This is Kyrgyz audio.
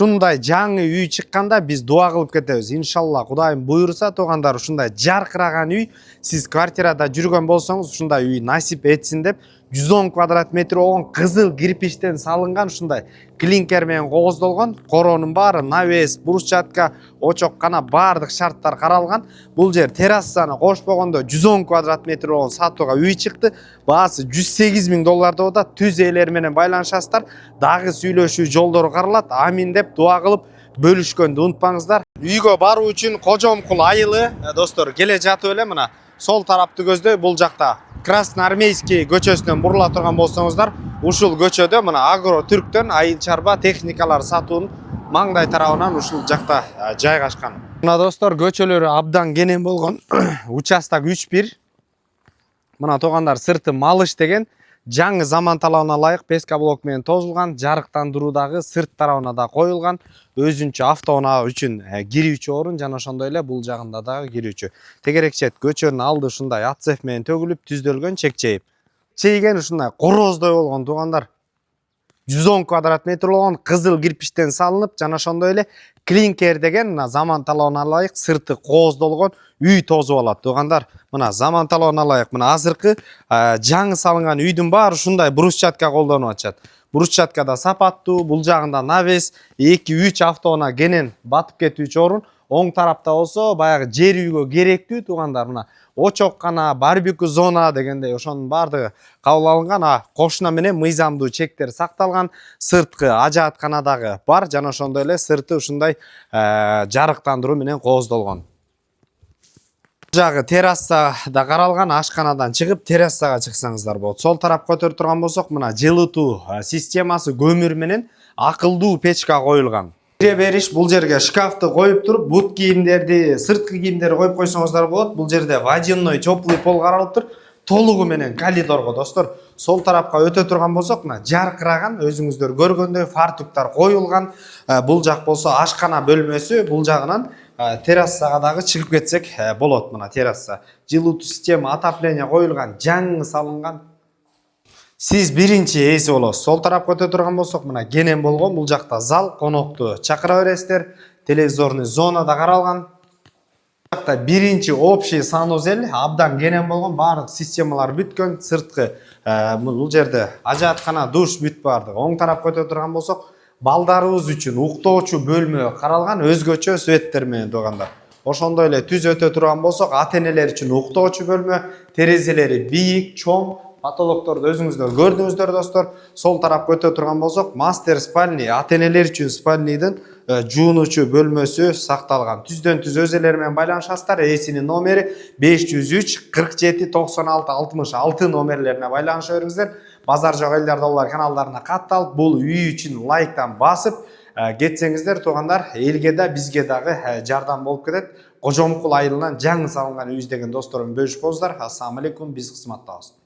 Ушундай жаңы үй чыкканда биз дуа кылып кетебиз. Иншалла Кудайым буйруса туугандар ушундай жаркыраган үй сиз квартирада жүргөн болсоңуз ушундай үй насип этсин деп 110 квадрат метр болгон кызыл кирпичтен салынган ушундай клинкер менен кооздолгон, коронун баары навес, брусчатка, очок кана баардык шарттар каралган. Бул жер террасаны кошпогондо 110 квадрат метр болгон сатууга үй чыкты. Баасы $108.000 деп атат. Түз ээлери менен байланышасыздар. Дагы сүйлөшүү жолдору каралат. Амин деп дуа кылып бөлүшкөндү унутпаңыздар. Үйгө баруу үчүн Кожомкул айылы достор келе жатып эле мына сол тарапты көздөй бул жакта Красноармейский көчөсүнөн бурула турган болсоңуздар, ушул көчөдө мына Агро Түрктөн айыл чарба техникалар сатуунун маңдай тарабынан ушул жакта жайгашкан. Мына достор көчөлөрү абдан кенен болгон участок 3-1. Мына туугандар сырты малыш деген жаңы заман талабына ылайык пескоблок менен тозулган, жарыктандыруу дагы сырт тарабына да коюлган. Өзүнчө автоунаа үчүн кирүүчү орун жана ошондой эле бул жагында дагы кирүүчү. Тегерек чет көчөнүн алды ушундай ацеф менен төгүлүп түздөлгөн чек-чейип. Чейген ушундай короздой болгон туугандар. 110 квадрат метр болгон кызыл кирпичтен салынып, жана ошондой эле клинкер деген мына заман талабына ылайык сырты кооздолгон үй тозуп алат туугандар. Мына заман талабына ылайык мына азыркы жаңы салынган үйдүн баары ушундай брусчатка колдонуп атышат. Брусчатка да сапаттуу, бул жагында навес, 2-3 автоунаа кенен батып кетүүчү орун. Оң тарапта болсо баягы жер үйгө керектүү туугандар мына очок кана, барбекю зона дегендей ошонун баардыгы кабыл алынган. Кошуна менен мыйзамдуу чектер сакталган. Сырткы ажааткана дагы бар, жана ошондой эле сырты ушундай жарыктандыруу менен кооздолгон. Жагы терраса да каралган, ашканадан чыгып террасага чыксаңыздар болот. Сол тарапка өтөр турган болсок, мына жылытуу системасы көмүр менен акылдуу печка коюлган. Кире бериш бул жерге шкафты коюп туруп, бут кийимдерди, сырткы кийимдерди коюп койсоңуздар болот. Бул жерде водяной теплый пол каралып тур. Толугу менен коридорго достор. Сол тарапка өтө турган болсок, мына жаркыраган, өзүңүздөр көргөндөй фартуктар коюлган. Бул жак болсо ашкана бөлмөсү, бул жагынан террасага дагы чыгып кетсек болот. Мына терраса. Жылытуу система, отопление коюлган, жаңы салынган. Сиз биринчи ээси болосуз. Сол тарапка өтө турган болсок, мына кенен болгон бул жакта зал, конокту чакыра бересиздер. Телевизорный зона да каралган. Бул жакта биринчи общий санузел, абдан кенен болгон, баардык системалар бүткөн, сырткы бул жерде ажааткана, душ бүт баардыгы. Оң тарапка өтө турган болсок, балдарыбыз үчүн уктоочу бөлмө каралган, өзгөчө светтер менен туугандар. Ошондой эле түз өтө турган болсок, ата-энелер үчүн уктоочу бөлмө, терезелери бийик, чоң, потолокторду өзүңүздөр көрдүңүздөр достор. Сол тарапка өтө турган болсок, мастер спальни, ата-энелер үчүн спальнийдин жуунуучу бөлмөсү сакталган. Түздөн түз өз элери менен байланышасыздар. Ээсинин номери 503 47 96 66 номерлерине байланыша бериңиздер. Базар жок элдер доллар каналдарына катталып, бул үй үчүн лайктан басып кетсеңиздер туугандар, элге да бизге дагы жардам болуп кетет. Кожомкул айылынан жаңы салынган үй издеген досторум бөлүшүп болуңуздар. Ассаламу алейкум, биз кызматтабыз.